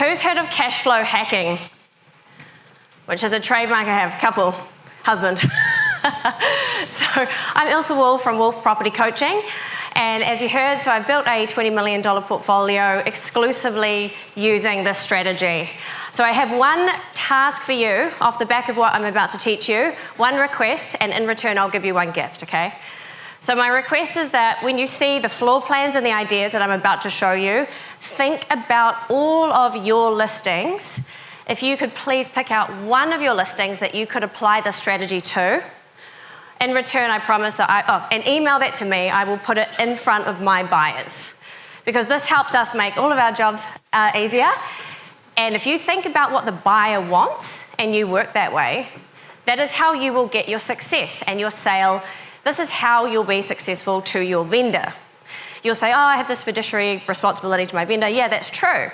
Who's heard of cash flow hacking? Which is a trademark I have, couple, husband. So I'm Ilse Wolfe from Wolfe Property Coaching. And as you heard, so I've built a $20 million portfolio exclusively using this strategy. So I have one task for you off the back of what I'm about to teach you, one request, and in return I'll give you one gift, okay? So my request is that when you see the floor plans and the ideas that I'm about to show you, think about all of your listings. If you could please pick out one of your listings that you could apply the strategy to. In return, I promise that and email that to me, I will put it in front of my buyers. Because this helps us make all of our jobs easier. And if you think about what the buyer wants and you work that way, that is how you will get your success and your sale. This is how you'll be successful to your vendor. You'll say, oh, I have this fiduciary responsibility to my vendor. Yeah, that's true.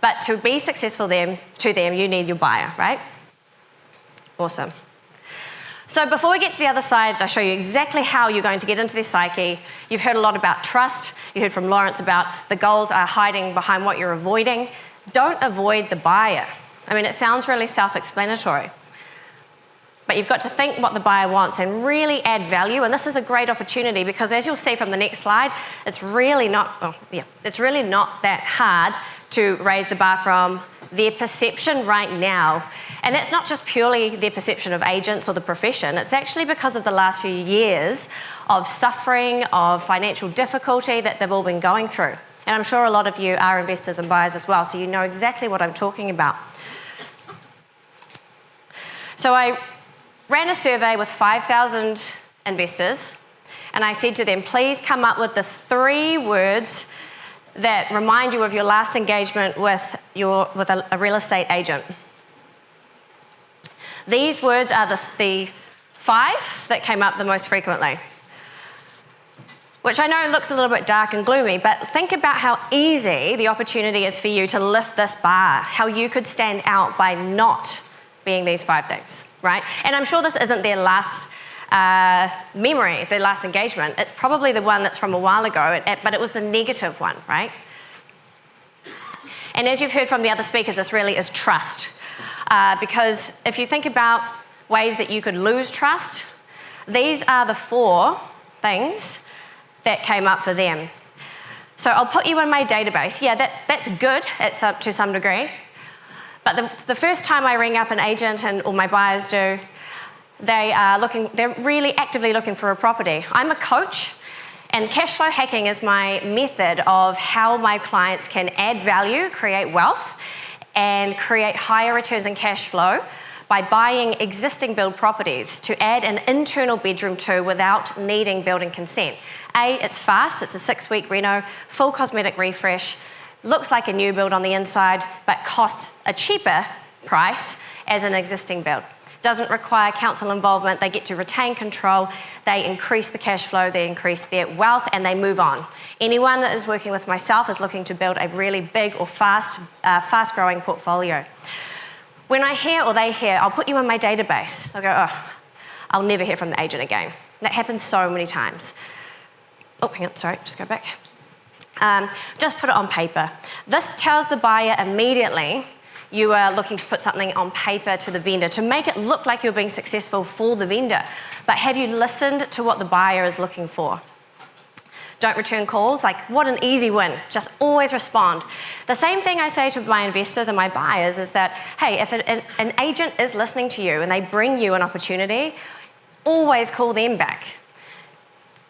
But to be successful to them, you need your buyer, right? Awesome. So before we get to the other side, I'll show you exactly how you're going to get into their psyche. You've heard a lot about trust. You heard from Lawrence about the goals are hiding behind what you're avoiding. Don't avoid the buyer. I mean, it sounds really self-explanatory. But you've got to think what the buyer wants and really add value. And this is a great opportunity because as you'll see from the next slide, it's really not that hard to raise the bar from their perception right now. And that's not just purely their perception of agents or the profession. It's actually because of the last few years of suffering, of financial difficulty that they've all been going through. And I'm sure a lot of you are investors and buyers as well, so you know exactly what I'm talking about. So I ran a survey with 5,000 investors, and I said to them, please come up with the 3 words that remind you of your last engagement with a real estate agent. These words are the 5 that came up the most frequently, which I know looks a little bit dark and gloomy, but think about how easy the opportunity is for you to lift this bar, how you could stand out by not being these 5 things, right? And I'm sure this isn't their last memory, their last engagement. It's probably the one that's from a while ago, but it was the negative one, right? And as you've heard from the other speakers, this really is trust. Because if you think about ways that you could lose trust, these are the 4 things that came up for them. So I'll put you in my database. Yeah, that's good to some degree. But the first time I ring up an agent, or my buyers do, they're really actively looking for a property. I'm a coach, and cash flow hacking is my method of how my clients can add value, create wealth, and create higher returns in cash flow by buying existing build properties to add an internal bedroom to without needing building consent. It's fast, it's a 6-week reno, full cosmetic refresh, looks like a new build on the inside, but costs a cheaper price as an existing build. Doesn't require council involvement. They get to retain control. They increase the cash flow. They increase their wealth, and they move on. Anyone that is working with myself is looking to build a really big or fast-growing portfolio. When I hear or they hear, I'll put you in my database. They'll go, oh, I'll never hear from the agent again. That happens so many times. Oh, hang on, sorry, just go back. Just put it on paper. This tells the buyer immediately you are looking to put something on paper to the vendor to make it look like you're being successful for the vendor. But have you listened to what the buyer is looking for? Don't return calls. Like, what an easy win. Just always respond. The same thing I say to my investors and my buyers is that, hey, if an agent is listening to you and they bring you an opportunity, always call them back.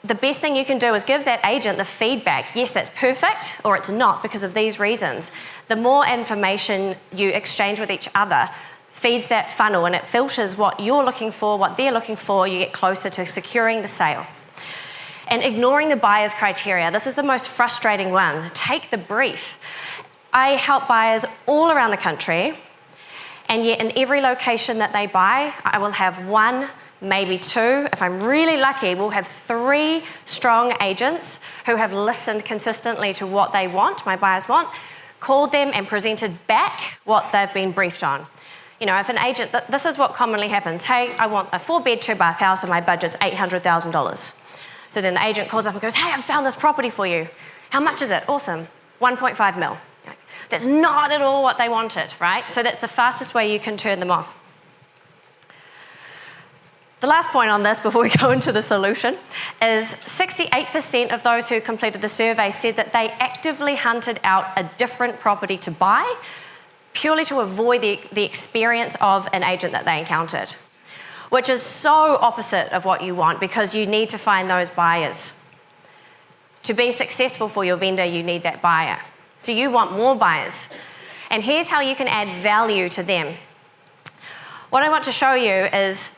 The best thing you can do is give that agent the feedback. Yes, that's perfect, or it's not because of these reasons. The more information you exchange with each other feeds that funnel, and it filters what you're looking for, what they're looking for. You get closer to securing the sale. And ignoring the buyer's criteria. This is the most frustrating one. Take the brief. I help buyers all around the country, and yet in every location that they buy, I will have 1, maybe 2. If I'm really lucky, we'll have 3 strong agents who have listened consistently to what they want, my buyers want, called them and presented back what they've been briefed on. You know, if an agent, this is what commonly happens. Hey, I want a 4-bed, 2-bath house and my budget's $800,000. So then the agent calls up and goes, hey, I've found this property for you. How much is it? Awesome. 1.5 mil. That's not at all what they wanted, right? So that's the fastest way you can turn them off. The last point on this before we go into the solution is 68% of those who completed the survey said that they actively hunted out a different property to buy purely to avoid the experience of an agent that they encountered, which is so opposite of what you want because you need to find those buyers. To be successful for your vendor, you need that buyer. So you want more buyers. And here's how you can add value to them. What I want to show you is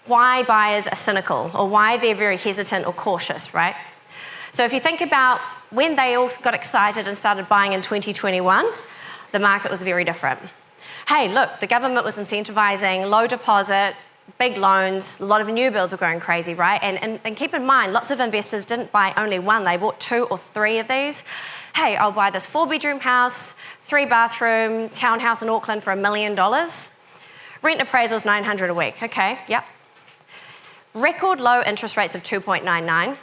why buyers are cynical or why they're very hesitant or cautious, right? So if you think about when they all got excited and started buying in 2021, the market was very different. Hey, look, the government was incentivizing low deposit, big loans, a lot of new builds were going crazy, right? And keep in mind, lots of investors didn't buy only one, they bought 2 or 3 of these. Hey, I'll buy this 4-bedroom house, 3-bathroom townhouse in Auckland for $1 million. Rent appraisal's $900 a week, okay, yep. Record low interest rates of 2.99.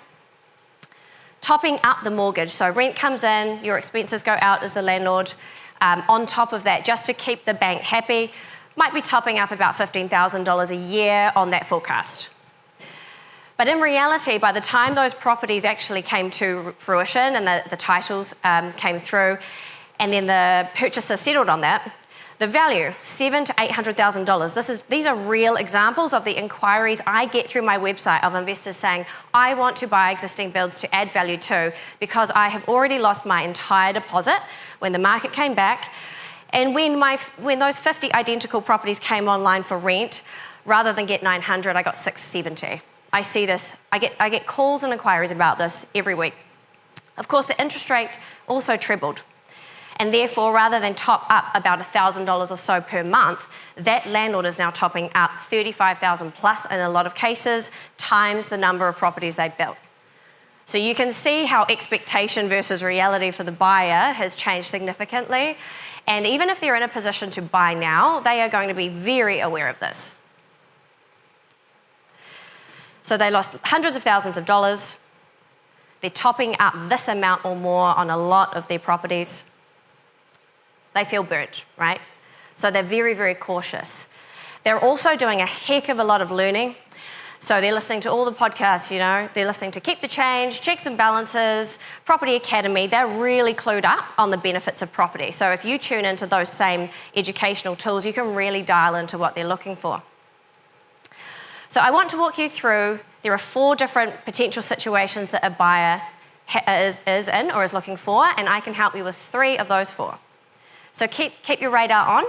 Topping up the mortgage, so rent comes in, your expenses go out as the landlord. On top of that, just to keep the bank happy, might be topping up about $15,000 a year on that forecast. But in reality, by the time those properties actually came to fruition and the titles came through, and then the purchaser settled on that, the value, $700,000 to $800,000. These are real examples of the inquiries I get through my website of investors saying, I want to buy existing builds to add value to because I have already lost my entire deposit when the market came back. And when those 50 identical properties came online for rent, rather than get 900, I got 670. I see this, I get calls and inquiries about this every week. Of course, the interest rate also trebled. And therefore, rather than top up about $1,000 or so per month, that landlord is now topping up $35,000 plus in a lot of cases, times the number of properties they built. So you can see how expectation versus reality for the buyer has changed significantly. And even if they're in a position to buy now, they are going to be very aware of this. So they lost hundreds of thousands of dollars. They're topping up this amount or more on a lot of their properties. They feel burnt, right? So they're very, very cautious. They're also doing a heck of a lot of learning. So they're listening to all the podcasts, you know, they're listening to Keep the Change, Checks and Balances, Property Academy. They're really clued up on the benefits of property. So if you tune into those same educational tools, you can really dial into what they're looking for. So I want to walk you through, there are 4 different potential situations that a buyer is in or is looking for, and I can help you with 3 of those 4. So keep your radar on.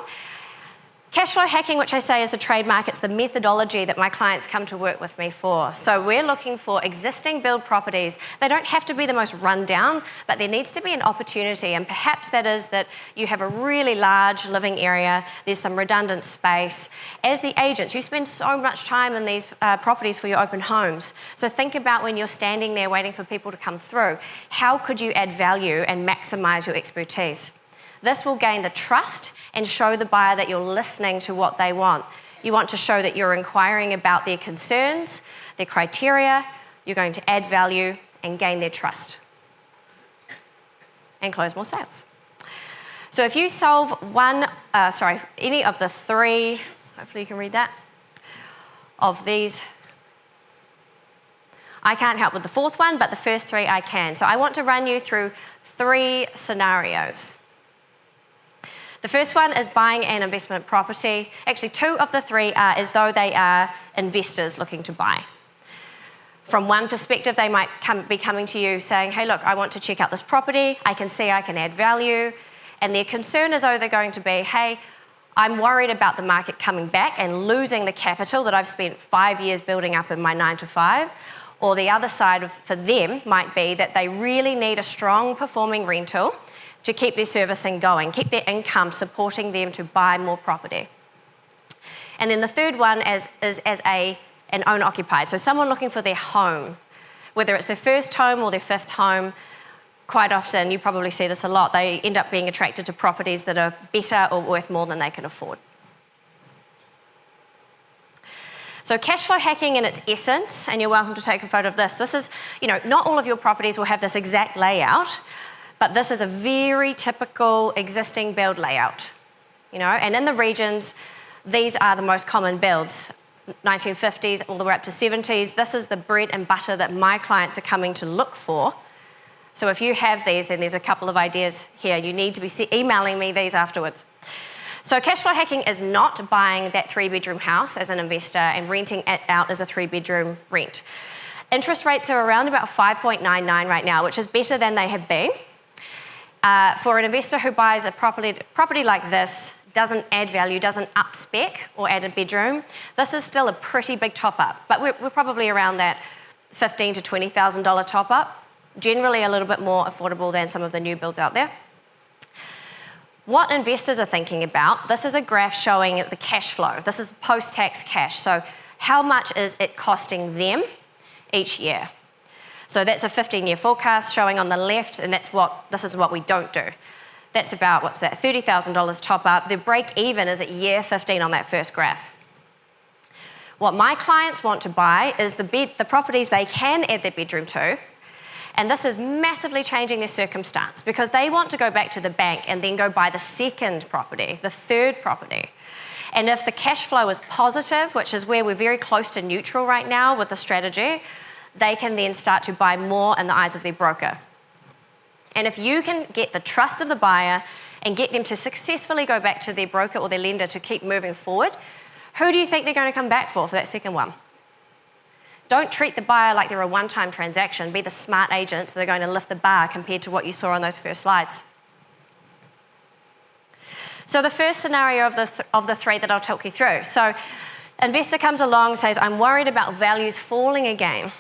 Cash flow hacking, which I say is the trademark, it's the methodology that my clients come to work with me for. So we're looking for existing build properties. They don't have to be the most rundown, but there needs to be an opportunity, and perhaps that is that you have a really large living area, there's some redundant space. As the agents, you spend so much time in these properties for your open homes. So think about when you're standing there waiting for people to come through, how could you add value and maximize your expertise? This will gain the trust and show the buyer that you're listening to what they want. You want to show that you're inquiring about their concerns, their criteria, you're going to add value and gain their trust and close more sales. So if you solve any of the 3, hopefully you can read that, of these, I can't help with the 4th one, but the first 3 I can. So I want to run you through 3 scenarios. The first one is buying an investment property. Actually, 2 of the 3 are as though they are investors looking to buy. From one perspective, they might be coming to you saying, hey, look, I want to check out this property. I can see I can add value. And their concern is though they're going to be, hey, I'm worried about the market coming back and losing the capital that I've spent 5 years building up in my 9 to 5. Or the other side for them might be that they really need a strong performing rental to keep their servicing going, keep their income supporting them to buy more property. And then the third one is as an owner-occupied, so someone looking for their home, whether it's their first home or their 5th home. Quite often, you probably see this a lot, they end up being attracted to properties that are better or worth more than they can afford. So cash flow hacking in its essence, and you're welcome to take a photo of this. This is, not all of your properties will have this exact layout, But this is a very typical existing build layout, and in the regions, these are the most common builds, 1950s all the way up to 70s. This is the bread and butter that my clients are coming to look for. So if you have these, then there's a couple of ideas here. You need to be emailing me these afterwards. So cash flow hacking is not buying that 3-bedroom house as an investor and renting it out as a 3-bedroom rent. Interest rates are around about 5.99 right now, which is better than they have been. For an investor who buys a property like this, doesn't add value, doesn't up spec or add a bedroom, this is still a pretty big top up. But we're probably around that $15,000 to $20,000 top up, generally a little bit more affordable than some of the new builds out there. What investors are thinking about, this is a graph showing the cash flow. This is post-tax cash. So how much is it costing them each year? So that's a 15-year forecast showing on the left, and this is what we don't do. That's about, what's that, $30,000 top up. The break even is at year 15 on that first graph. What my clients want to buy is the properties they can add their bedroom to, and this is massively changing their circumstance because they want to go back to the bank and then go buy the second property, the third property. And if the cash flow is positive, which is where we're very close to neutral right now with the strategy, they can then start to buy more in the eyes of their broker. And if you can get the trust of the buyer and get them to successfully go back to their broker or their lender to keep moving forward, who do you think they're going to come back for that second one? Don't treat the buyer like they're a one-time transaction. Be the smart agents that are going to lift the bar compared to what you saw on those first slides. So the first scenario of the three that I'll talk you through. So investor comes along, says, I'm worried about values falling again.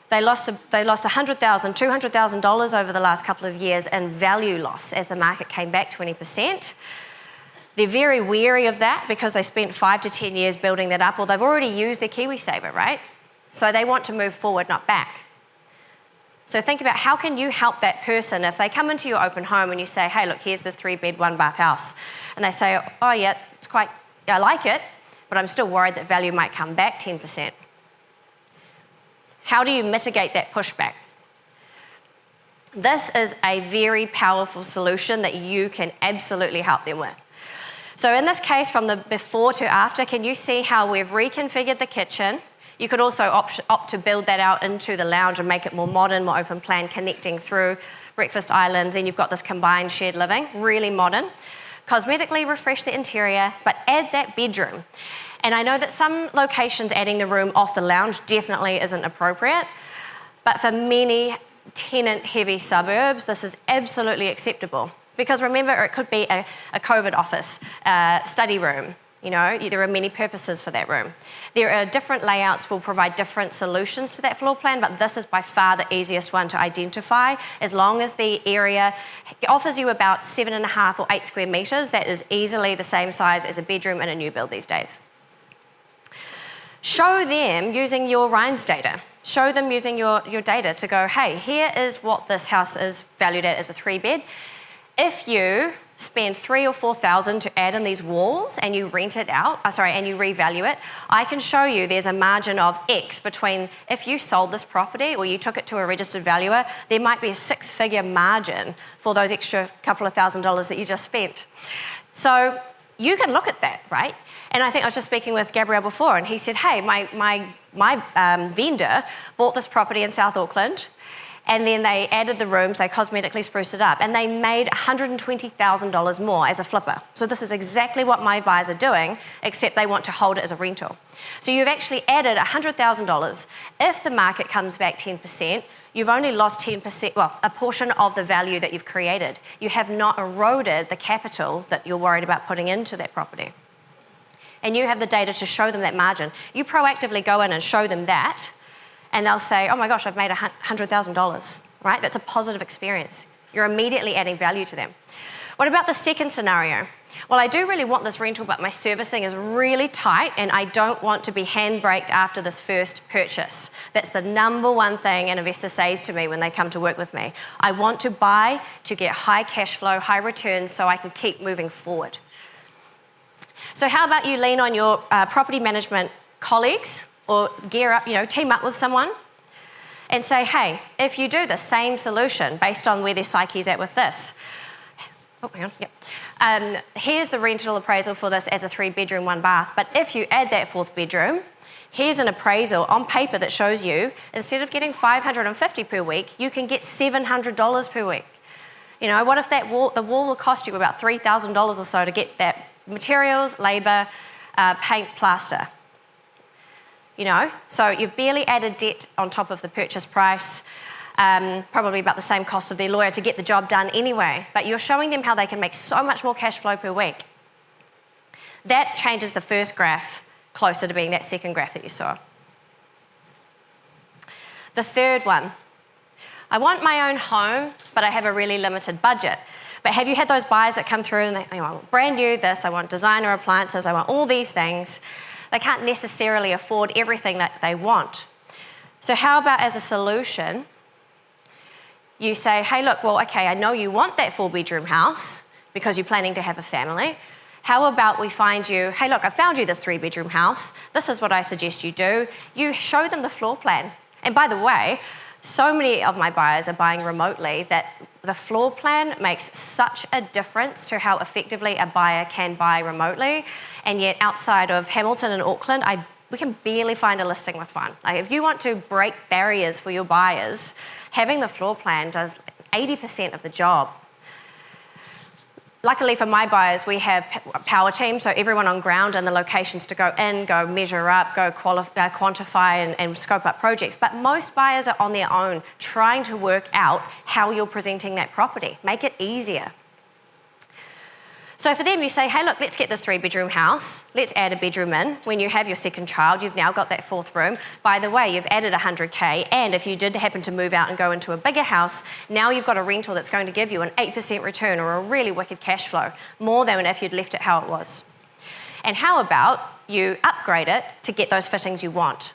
They lost $100,000, $200,000 over the last couple of years in value loss as the market came back 20%. They're very wary of that because they spent 5 to 10 years building that up, or they've already used their KiwiSaver, right? So they want to move forward, not back. So think about how can you help that person if they come into your open home and you say, hey, look, here's this 3-bed, 1-bath house. And they say, oh yeah, I like it, but I'm still worried that value might come back 10%. How do you mitigate that pushback? This is a very powerful solution that you can absolutely help them with. So in this case, from the before to after, can you see how we've reconfigured the kitchen? You could also opt to build that out into the lounge and make it more modern, more open plan, connecting through breakfast island. Then you've got this combined shared living, really modern. Cosmetically refresh the interior, but add that bedroom. And I know that some locations adding the room off the lounge definitely isn't appropriate, but for many tenant-heavy suburbs, this is absolutely acceptable. Because remember, it could be a COVID office, study room. There are many purposes for that room. There are different layouts will provide different solutions to that floor plan, but this is by far the easiest one to identify. As long as the area offers you about 7.5 or 8 square meters, that is easily the same size as a bedroom in a new build these days. Show them using your Ryan's data. Show them using your data to go, hey, here is what this house is valued at as a 3-bed. If you spend $3,000 or $4,000 to add in these walls and you rent it out, and you revalue it, I can show you there's a margin of X between if you sold this property or you took it to a registered valuer, there might be a 6-figure margin for those extra couple of $1,000s that you just spent. So you can look at that, right? And I think I was just speaking with Gabriel before, and he said, hey, my vendor bought this property in South Auckland, and then they added the rooms, they cosmetically spruced it up, and they made $120,000 more as a flipper. So this is exactly what my buyers are doing, except they want to hold it as a rental. So you've actually added $100,000. If the market comes back 10%, you've only lost 10%, well, a portion of the value that you've created. You have not eroded the capital that you're worried about putting into that property. And you have the data to show them that margin. You proactively go in and show them that, and they'll say, oh my gosh, I've made $100,000, right? That's a positive experience. You're immediately adding value to them. What about the second scenario? Well, I do really want this rental, but my servicing is really tight, and I don't want to be handbraked after this first purchase. That's the number one thing an investor says to me when they come to work with me. I want to buy to get high cash flow, high returns, so I can keep moving forward. So how about you lean on your property management colleagues or gear up, team up with someone and say, hey, if you do the same solution based on where their psyche's at with this, oh, hang on, yep. Here's the rental appraisal for this as a 3-bedroom, 1-bath, but if you add that 4th bedroom, here's an appraisal on paper that shows you, instead of getting $550 per week, you can get $700 per week. You know, what if the wall will cost you about $3,000 or so to get that materials, labour, paint, plaster? You know, so you've barely added debt on top of the purchase price, probably about the same cost of their lawyer to get the job done anyway, but you're showing them how they can make so much more cash flow per week. That changes the first graph closer to being that second graph that you saw. The third one, I want my own home, but I have a really limited budget. But have you had those buyers that come through and they want brand new this, I want designer appliances, I want all these things. They can't necessarily afford everything that they want. So how about as a solution, you say, hey, look, well, okay, I know you want that 4-bedroom house because you're planning to have a family. How about we find you, hey, look, I found you this 3-bedroom house. This is what I suggest you do. You show them the floor plan. And by the way, so many of my buyers are buying remotely that the floor plan makes such a difference to how effectively a buyer can buy remotely. And yet outside of Hamilton and Auckland, we can barely find a listing with one. Like if you want to break barriers for your buyers, having the floor plan does 80% of the job. Luckily for my buyers, we have a power team, so everyone on ground and the locations to go in, go measure up, go quantify and scope up projects. But most buyers are on their own, trying to work out how you're presenting that property. Make it easier. So for them, you say, hey, look, let's get this 3-bedroom house. Let's add a bedroom in. When you have your second child, you've now got that 4th room. By the way, you've added $100K, and if you did happen to move out and go into a bigger house, now you've got a rental that's going to give you an 8% return or a really wicked cash flow, more than if you'd left it how it was. And how about you upgrade it to get those fittings you want?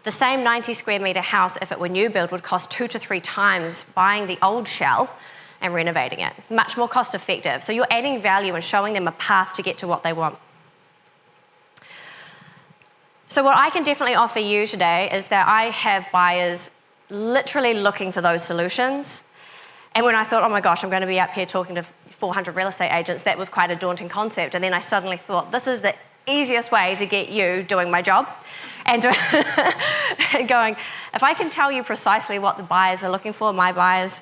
The same 90 square metre house, if it were new build, would cost 2 to 3 times buying the old shell and renovating it. Much more cost effective. So you're adding value and showing them a path to get to what they want. So what I can definitely offer you today is that I have buyers literally looking for those solutions. And when I thought, oh my gosh, I'm going to be up here talking to 400 real estate agents, that was quite a daunting concept. And then I suddenly thought, this is the easiest way to get you doing my job. And going, if I can tell you precisely what the buyers are looking for, my buyers,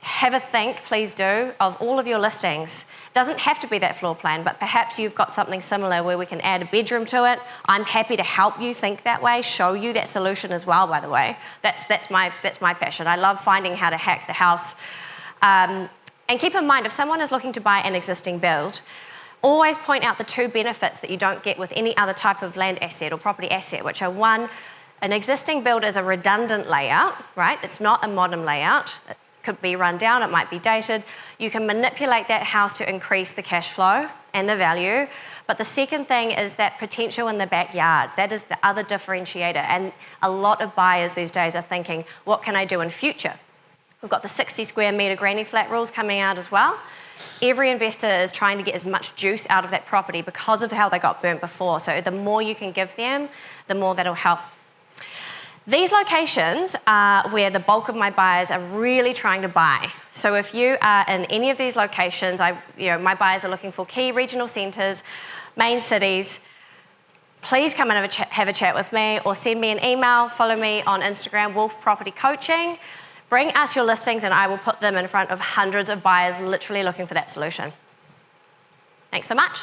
have a think, please do, of all of your listings. It doesn't have to be that floor plan, but perhaps you've got something similar where we can add a bedroom to it. I'm happy to help you think that way, show you that solution as well, by the way. That's my passion. I love finding how to hack the house. And keep in mind, if someone is looking to buy an existing build, always point out the 2 benefits that you don't get with any other type of land asset or property asset, which are 1, an existing build is a redundant layout, right? It's not a modern layout. Could be run down, it might be dated. You can manipulate that house to increase the cash flow and the value. But the second thing is that potential in the backyard. That is the other differentiator. And a lot of buyers these days are thinking, what can I do in future? We've got the 60 square metre granny flat rules coming out as well. Every investor is trying to get as much juice out of that property because of how they got burnt before. So the more you can give them, the more that'll help. These locations are where the bulk of my buyers are really trying to buy. So if you are in any of these locations, my buyers are looking for key regional centres, main cities. Please come and have a chat with me or send me an email. Follow me on Instagram, Wolfe Property Coaching. Bring us your listings and I will put them in front of hundreds of buyers literally looking for that solution. Thanks so much.